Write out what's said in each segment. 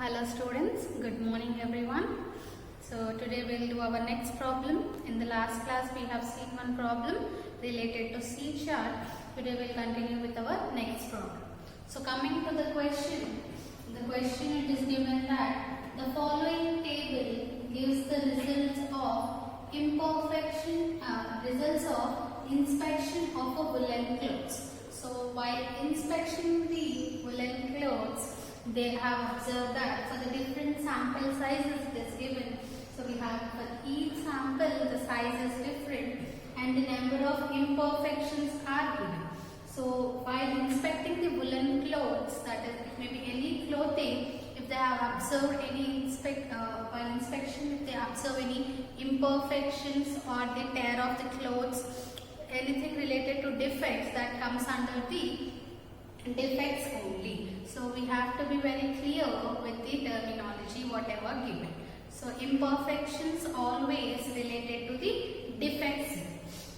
Hello students, good morning everyone. So today we will do our next problem. In the last class we have seen one problem related to C chart. Today we will continue with our next problem. So coming to the question it is given that the following table gives the results of inspection of a woolen clothes. So while inspection the woolen clothes, they have observed that for the different sample sizes it is given. So we have for each sample the size is different and the number of imperfections are given. So while inspecting the woolen clothes, that is it may be any clothing, if they have observed any while inspection, if they observe any imperfections or the tear of the clothes, anything related to defects, that comes under the defects only. So we have to be very clear with the terminology whatever given. So imperfections always related to the defects.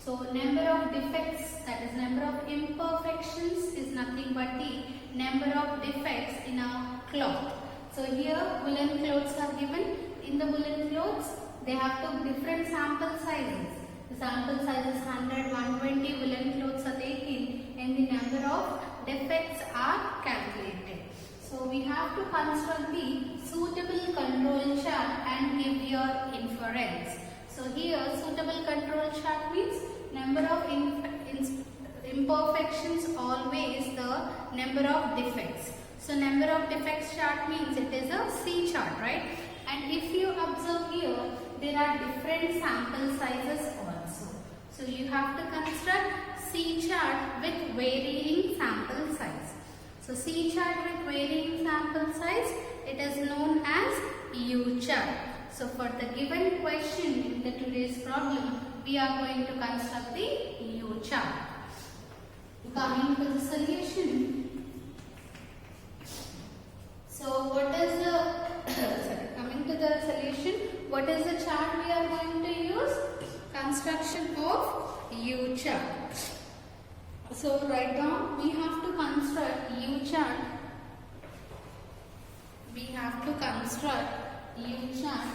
So number of defects, that is number of imperfections, is nothing but the number of defects in a cloth. So here woolen clothes are given. In the woolen clothes they have two different sample sizes. The sample size is 100, 120 woolen clothes are taken and the number of defects are calculated. So we have to construct the suitable control chart and give your inference. So here suitable control chart means number of imperfections always the number of defects. So number of defects chart means it is a C chart, right? And if you observe here, there are different sample sizes also. So you have to construct C chart with varying sample size. So C chart with varying sample size, it is known as U chart. So for the given question in the today's problem, we are going to construct the U chart. Coming to the solution. So what is the coming to the solution, what is the chart we are going to use? Construction of U chart. So write down, we have to construct U chart. We have to construct U chart.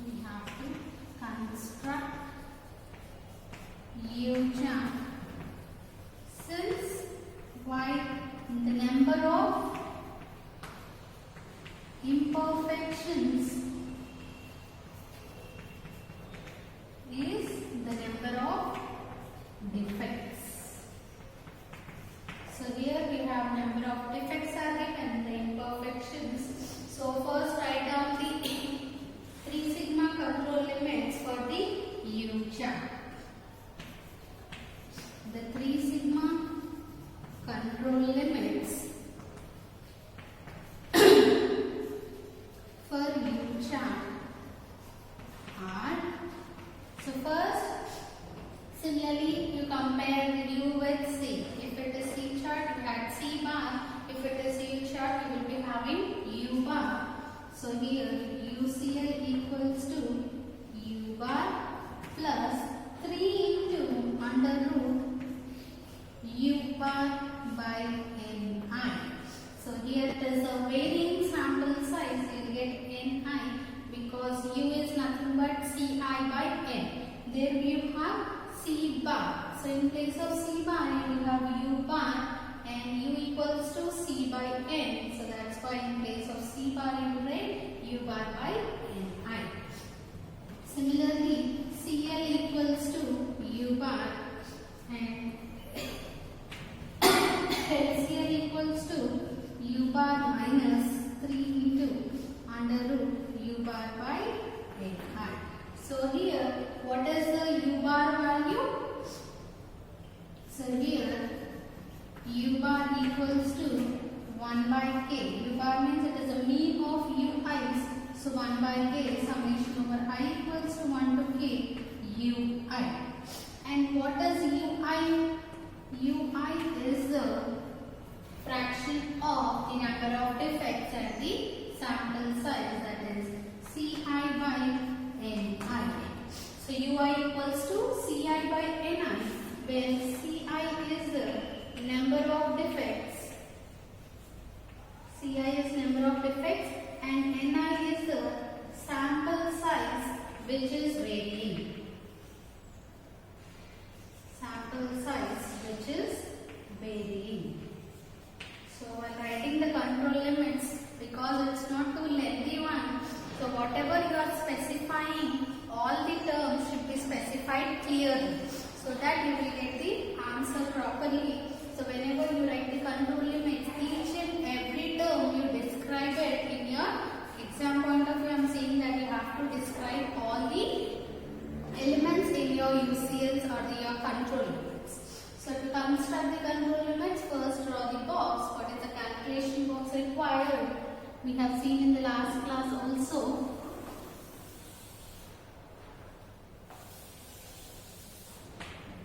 We have to construct U chart. Since while the number of imperfections is the number of defects. So here we have number of defects are given, the imperfections. So first write down the 3 sigma control limits for the U chart. The 3 sigma control limits for U chart are, so first similarly you compare the U with C. If it is C chart, you had C bar. If it is U chart, you will be having U bar. So here UCL equals to U bar plus 3 into under root U bar by Ni. So here it is a varying sample size, you will get Ni because U is nothing but Ci by N. There you have C bar. So in place of C bar you will have U bar and U equals to C by N. So that's why in place of C bar you will write U bar by Ni. Similarly Cl equals to U bar and LCl equals to U bar minus 3 into under root U bar by Ni. So here what is the U bar value? So here U bar equals to 1 by k. U bar means it is a mean of Ui's. So 1 by k summation over I equals to 1 to k Ui. And what is Ui? Ui is the fraction of the number of defects at the sample size, that is Ci by Ni. So Ui equals to Ci by Ni, where Ci is the varying. So while writing the control limits, because it's not too lengthy one, so whatever you are specifying, all the terms should be specified clearly, so that you will get the answer properly. So whenever you write the control limits, each and every term you describe it in your exam point of view. I am saying that you have to describe all the elements in your UCLs or your control limits. So to construct the control limits, first draw the box. What is the calculation box required? We have seen in the last class also.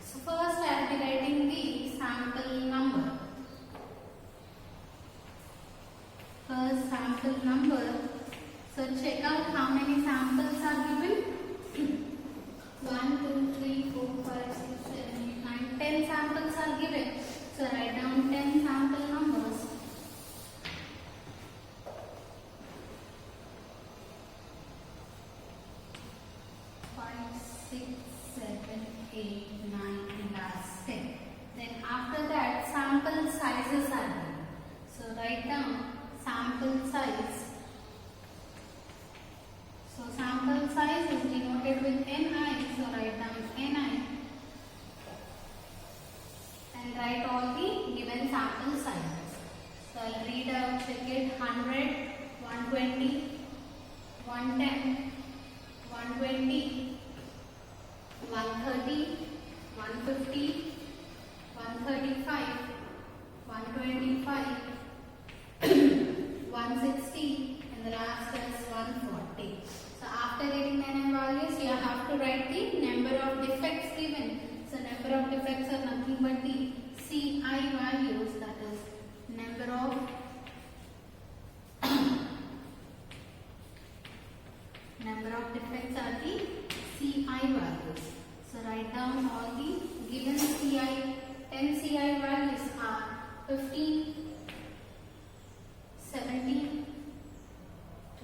So first I will be writing the sample number. First sample number. So check out how many samples are given. 1, 2, 3, 4, 5, 6, 7, 8, 9, 10 samples are given. So write down 10 sample numbers. 5, 6, 7, 8, 9, and last 10. Then after that, sample sizes are given. So write down sample size. So sample size is denoted with Ni. So write down Ni and write all the given sample sizes. So I'll read out, check it: 100, 120, 110, 120, 130, 150, 135, 125, 160, and the last is 140. So after getting the n values, you have to write the number of defects given. So number of defects are nothing but the Ci values, that is number of defects are the Ci values. So write down all the given Ci. 10 Ci values are 15, 17,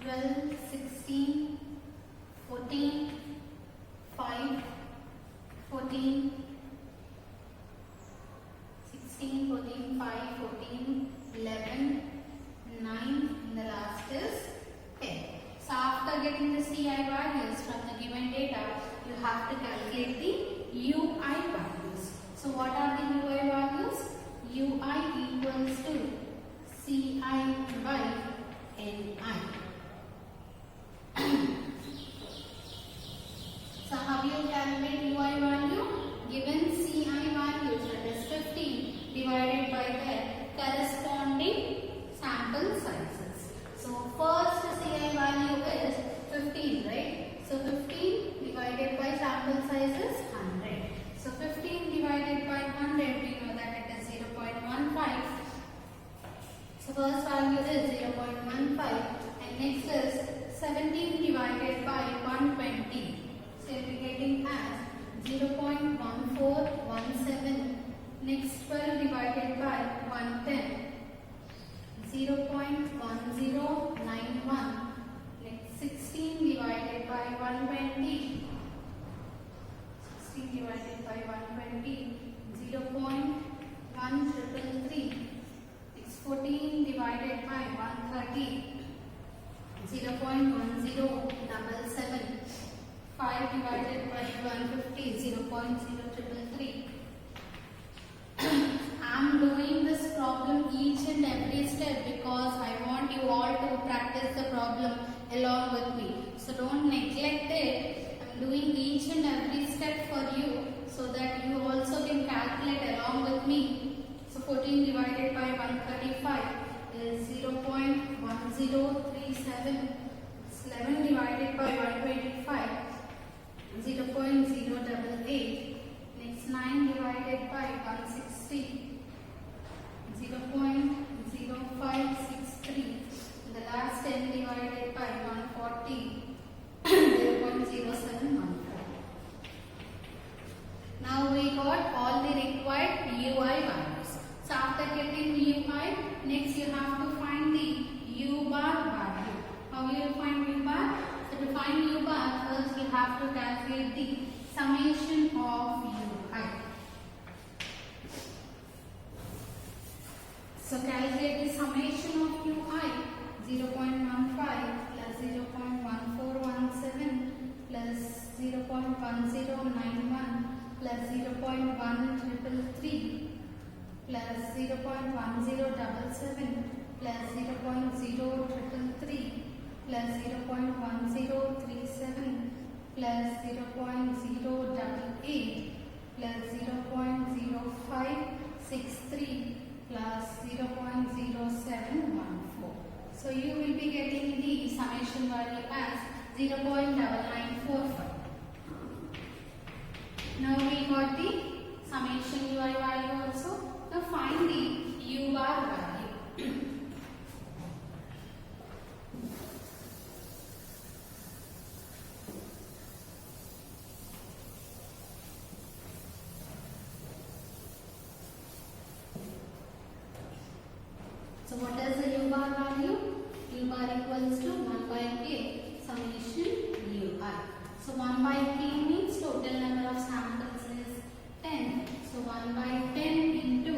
12, 16, 14, 5, 14, 16, 14, 5, 14, 11, 9, and the last is 10. So after getting the Ci values from the given data, you have to calculate the Ui values. So what are the Ui values? Ui equals to Ci by Ni. So how you calculate Ui value? Given Ci values, that is 15, divided by the corresponding sample sizes. So first Ci value is 15, right? So 15 divided by sample size is 100. So 15 divided by 100, we know that it is 0.15. So first value is 0.15, and next is 17 divided by 120. So we will be getting as 0.1417. Next 12 divided by 110. 0.1091. Next 16 divided by 120. 16 divided by 120. 0.1333. 14 divided by 130, 0.1077, 5 divided by 150, 0.0333. I am doing this problem each and every step because I want you all to practice the problem along with me. So don't neglect it. I am doing each and every step for you so that you also can calculate along with me. So 14 divided by 135 is 0.1037. 11 divided by 125, 0.088. Next 9 divided by 160, 0.0563. The last 10 divided by 140, 0.0714. Now we got all the required Ui values. So after getting Ui, next you have to find the U bar value. How will you find U bar? So to find U bar, first you have to calculate the summation of Ui. So calculate the summation of ui 0.15 plus 0.1417 plus 0.1091 plus 0.1333 plus 0.1077 plus 0.0333 plus 0.1037 plus 0.088 plus 0.0563 plus 0.0714. So you will be getting the summation value as 0.9945. Now we got the summation ui value also. Now find the u bar value. So what is the u bar value? U bar equals to 1 by k summation ui. So 1 by k means total number of samples is 10. So 1 by 10 into,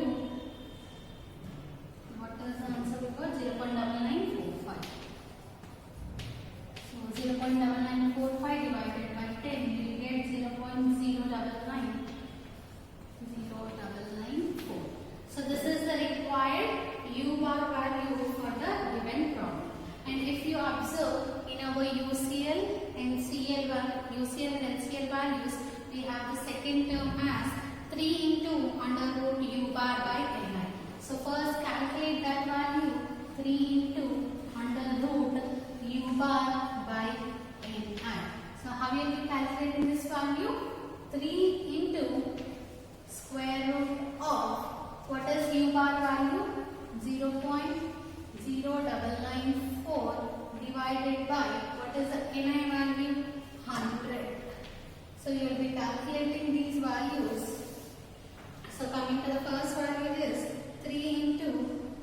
what is the answer we got? 0.9945. So 0.9945 divided by 10, we will get 0.0994. So this is the required u bar value for the given problem. And if you observe in our UCL and NCL values, we have the second term as 3 into under root u bar by ni. So first calculate that value, 3 into under root u bar by ni. So how will we calculate this value? 3 into square root of, what is u bar value? 0.0994 divided by, what is the ni value? 100. So you will be calculating these values. So coming to the first value is 3 into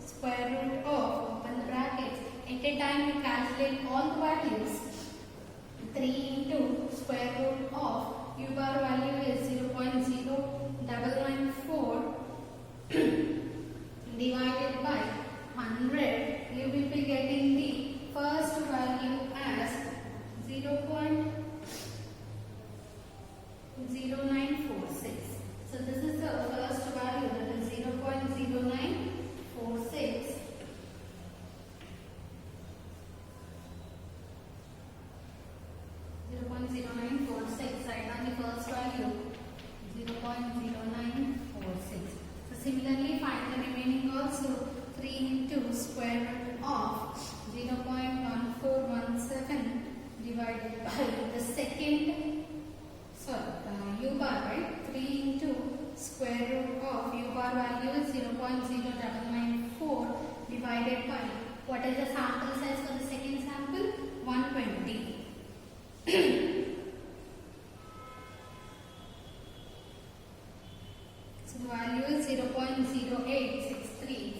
square root of, open the brackets. At a time we calculate all the values. 3 into square root of u bar value is 0.0994 divided by 100. You will be getting the first value as 0.0946. So this is the first value, that is 0.0946. Write down the first value, 0.0946. So similarly, find the remaining also. 3 into square root of 0.1417 divided by the second, u bar, right? 3 into square root of u bar value is 0.0994 divided by, what is the sample size for the second sample? 120. So the value is 0.0863.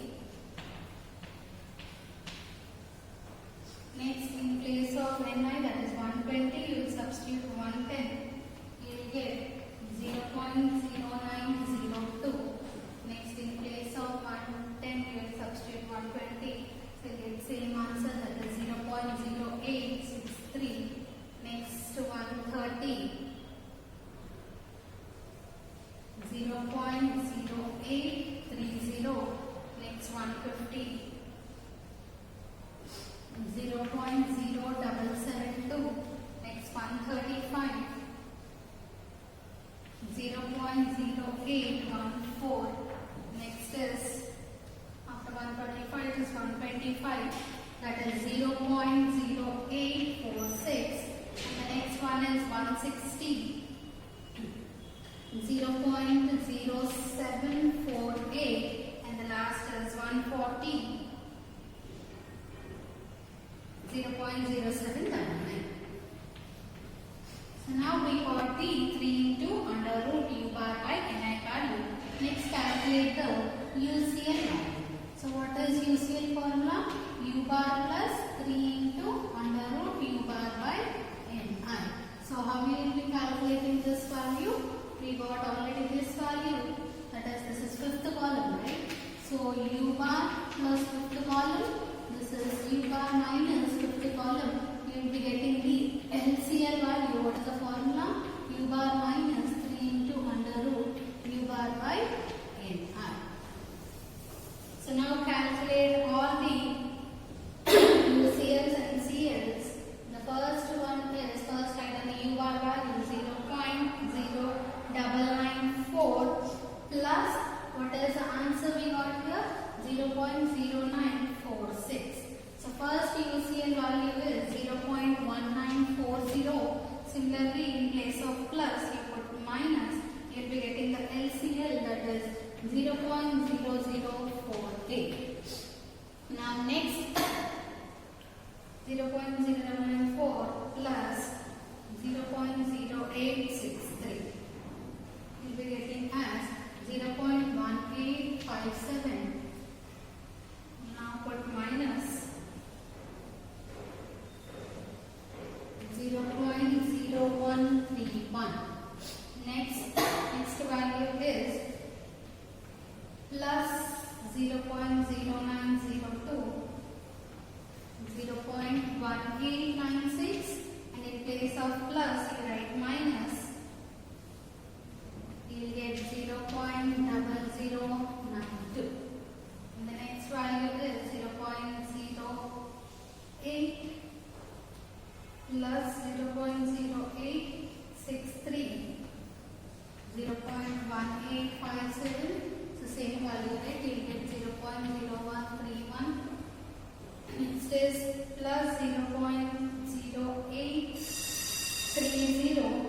Next, in place of ni, that is 120, you will substitute 110. You will get 0.0902. Next, in place of 110, you will substitute 120. So you get same answer, that is 0.0863. Next, 130. 0.0830. Next, 150. 0.0772. Next, 135. 0.0814. Next is, after 135 is 125. That is 0.0846. And the next one is 160. 0.0748. And the last is 140. 0.0799. So now we got the 3 into under root u bar by ni value. Next, calculate the UCL value. So what is UCL formula? U bar plus 3 into under root u bar by ni. So how we will be calculating this value? We got already this value, that is, this is fifth column, right? So u bar plus fifth column. This is u bar minus fifth column. You will be getting the LCL value. What is the formula? U bar minus 3 into under root u bar by n I. So now calculate all the UCLs and CLs. The first one is, first write the u bar value 0.0994 plus what is the answer we got here? 0.0946. So first UCL value is 0.1940. Similarly, in place of plus you put minus, you will be getting the LCL, that is 0.0048. Now next 0.094 plus 0.0863. You will be getting as 0.1857. Now put minus 0.0131. Next value is plus 0.0902, 0.1896, and in place of plus you write minus. You will get 0.0092. And the next value is 0.08 plus 0.0863, 0.1857. So same value, right? You will get 0.0131. Next is plus 0.0830.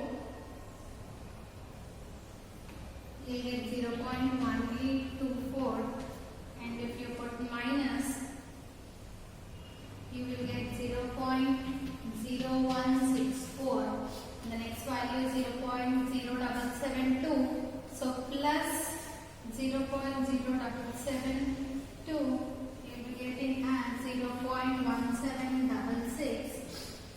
You will get 0.1824. And if you put minus, you will get 0.0164. The next value is 0.0772. So plus 0.0772, you will be getting as 0.1766.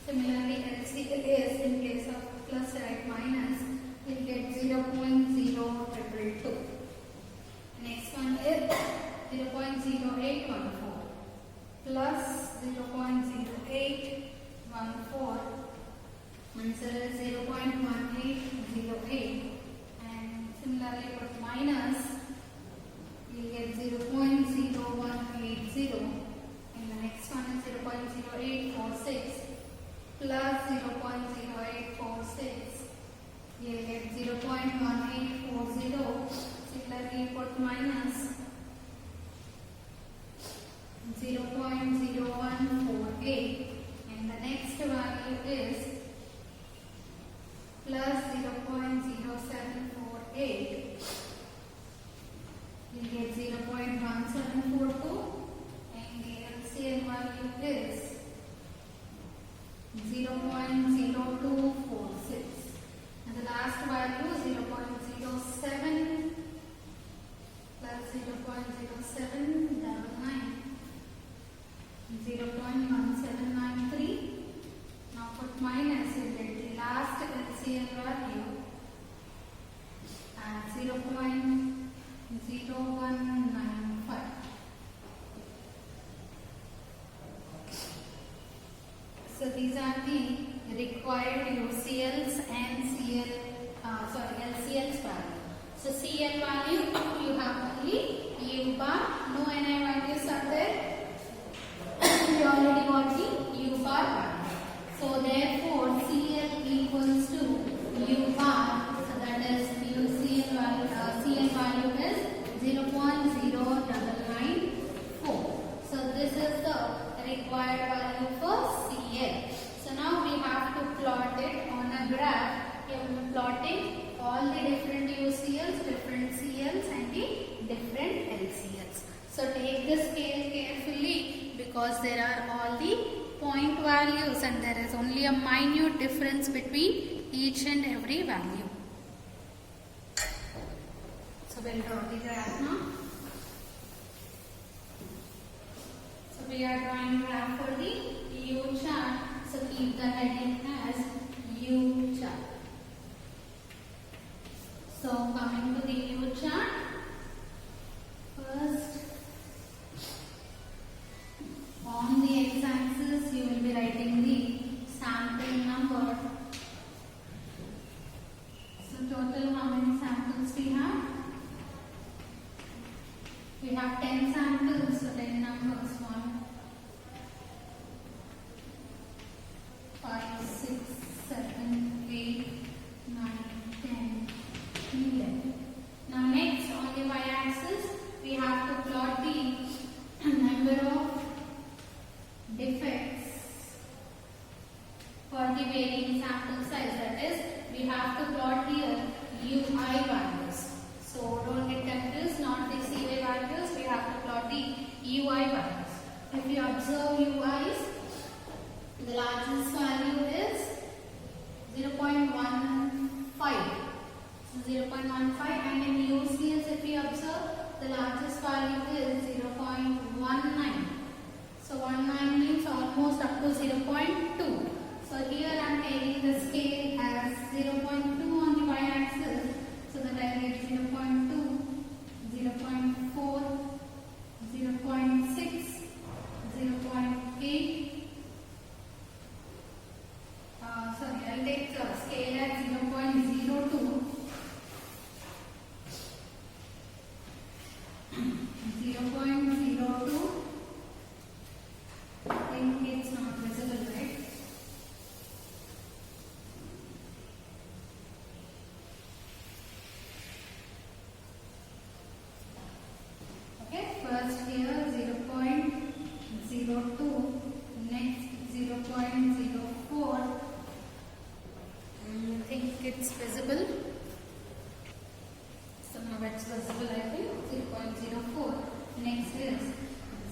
Similarly, LCL is, in place of plus write minus, you will get 0.0222. Next one is 0.0814 plus 0.0814. Answer is 0.1808. And similarly put minus, you will get 0.0180. And the next one is 0.0846 plus 0.0846. You will get 0.1840. Similarly put minus 0.0148. And the next value is plus 0.0748. You get 0.1742, and the LCL value is 0.0246. And the last value 0.07 plus 0.0799, 0.1793. Now put minus, you get the last LCL value at 0.0195. So these are the required UCLs and LCLs value. So CL value, you have only U bar, no NI values are there. You already got the U bar value. So therefore CL equals to U bar. So that is UCL value. CL value is 0.0994. So this is the required value for CL. So now we have to plot it on a graph. We are plotting all the different UCLs, different CLs, and the different LCLs. So take the scale carefully, because there are all the point values and there is only a minute difference between each and every value. So we'll draw the graph now. So we are drawing graph for the U chart. So keep the heading as U chart. So coming to the U chart, first We have 10 samples, so 10 numbers. 1, 5, 6, 7, 8, 9, 10, 11. Now next on the y-axis, we have to plot the number of defects for the varying sample size. That is, we have to plot here UI values. So don't get confused, not the CY values, we have to plot the UI values. If you observe UIs, the largest value is 0.15. So 0.15, and in UCS if we observe, the largest value is 0.19. So 19 means almost up to 0.2. So here I am taking the scale as 0.2 on the y-axis, so that I get 0.2, 0.4, 0.6, 0.8. Sorry, I'll take the scale at 0.02, 0.02. I think it's not visible, right? Okay, first here 0.02, next 0.04. I think it's visible. So now it's visible, I think 0.04. Next is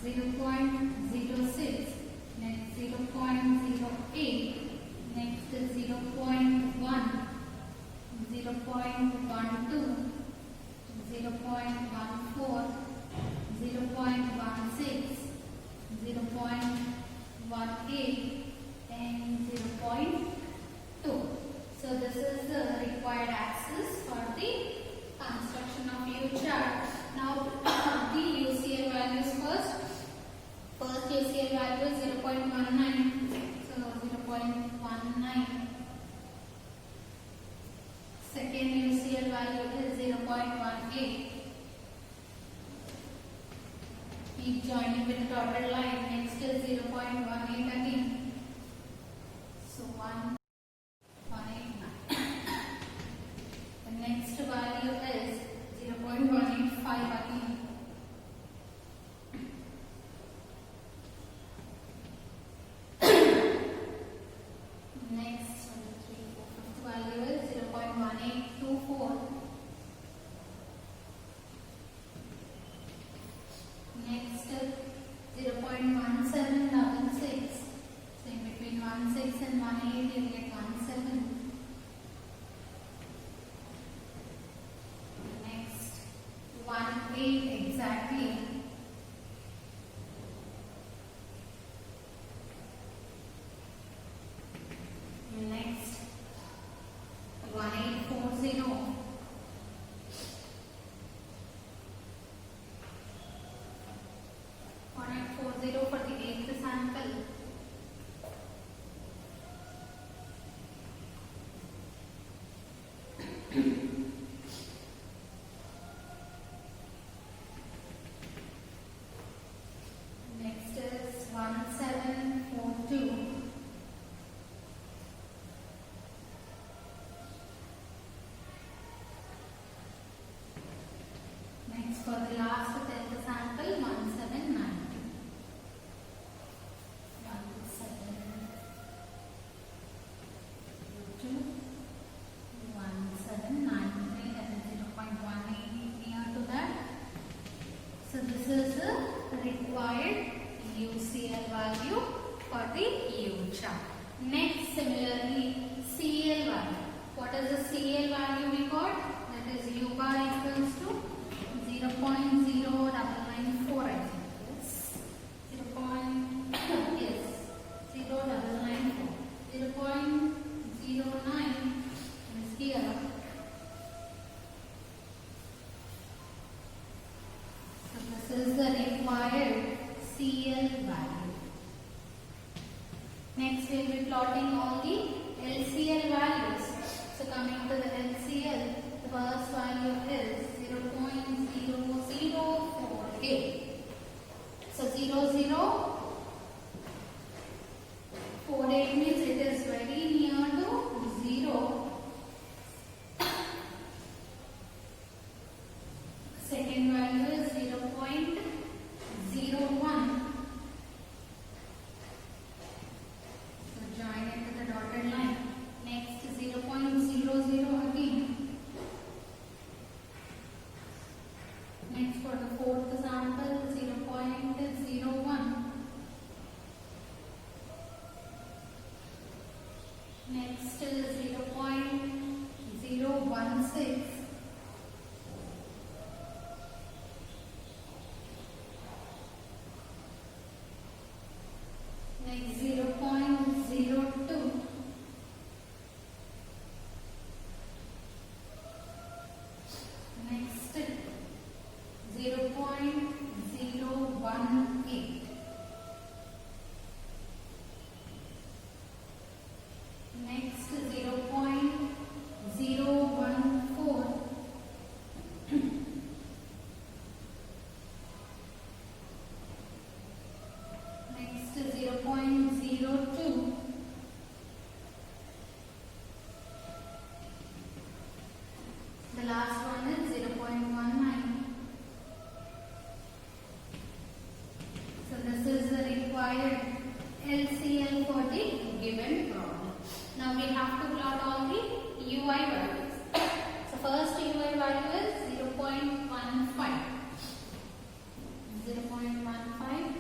0.06, next 0.08, next is 0.1, 0.12, 0.14, 0.16, 0.18 and 0.2. So this is the required axis for the construction of U chart. Now the UCL values first. First UCL value is 0.19. So 0.19. Second UCL value is 0.18. Keep joining with the dotted line. Next is 0.18 again. So 1. The next value is 0.185 again. Next value is 0.1824. Next 0.1766. So in between 16 and 18 you get 17. Next 18 exactly. Next 1840. 1840 for the 8th sample. Next is 1742. Next for the last 10th sample, 1790. 1792, 1793, that is 0.18 near to that. So this is the required UCL value for the U chart. Next, similarly, CL value. What is the CL value we got? That is U bar equals to 0.0994, I think. Yes. 0.0994. 0.09 is here. So this is the required CL value. Next we will be plotting all the LCL values. So coming to the LCL, the first value is 0.0048. 0.018. Next 0.014. Next 0.02. The last one is 0.19. So this is the required LCL for the given problem. Now we have to plot all the UI values. So first UI value is 0.15. 0.15.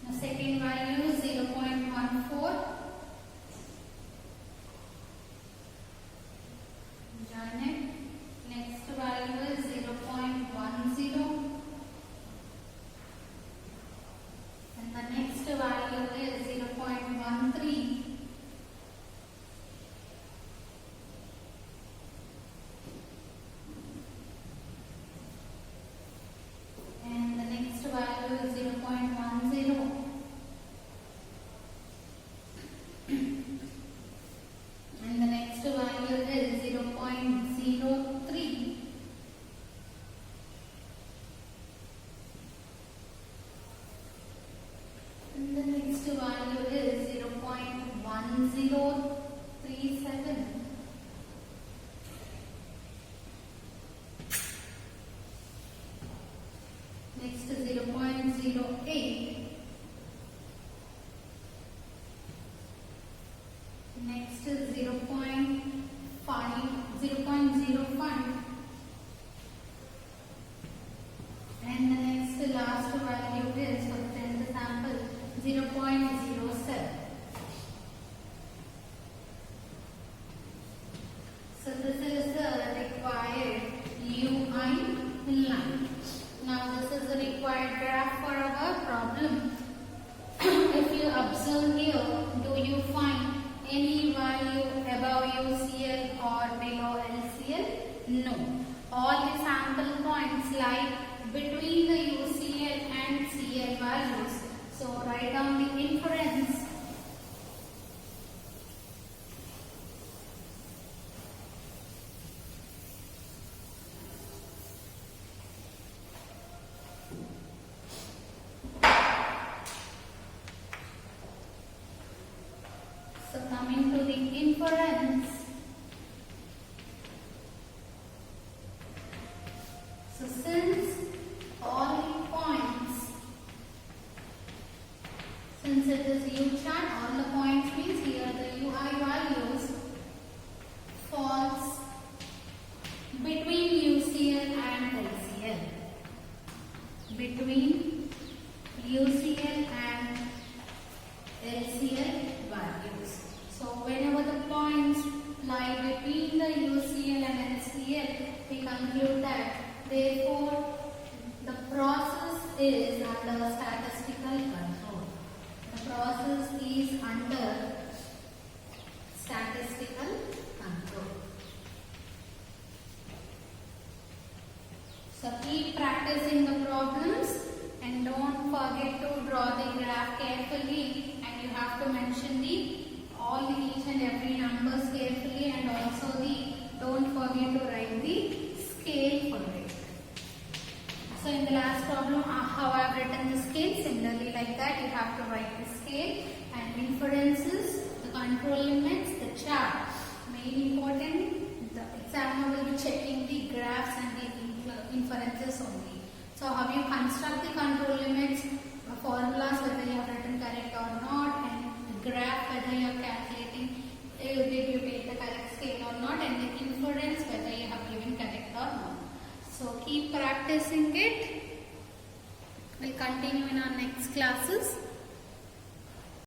The second value is 0.14. Join it. Next value is 0.10. And the next value is 0.13. And the next value is 0.10. And the next value is 0.03. And the next value is 0.1037. Next 0.08. Next is 0.05. And the next last value is for the 10th sample 0.07. So this is the required UI line. Now this is the required graph for our problem. If you observe here, do you find any value above UCL or below LCL? No. All the sample points lie between the UCL and CL values. So write down the inference. So coming to the inference. So since all points, since it is U-chart, all the points means here the UI values falls between UCL and LCL. Between UCL and LCL values. So whenever the points lie between the UCL and LCL, we conclude that therefore the process is under statistical control. The process is under statistical control. So keep practicing the problems and don't forget to draw the graph carefully, and you have to mention the all the each and every numbers carefully, and also don't forget to write the scale for it. So in the last problem, how I have written the scale, similarly like that you have to write the scale and inferences, the control limits, the chart. Main important, the examiner will be checking the graphs and the inferences only. So how you construct the control limits, formulas, whether you have written correct or not, and the graph, whether you are calculating, did you take the correct scale or not, and the inference, whether you have given correct or not. So keep practicing it. We'll continue in our next classes.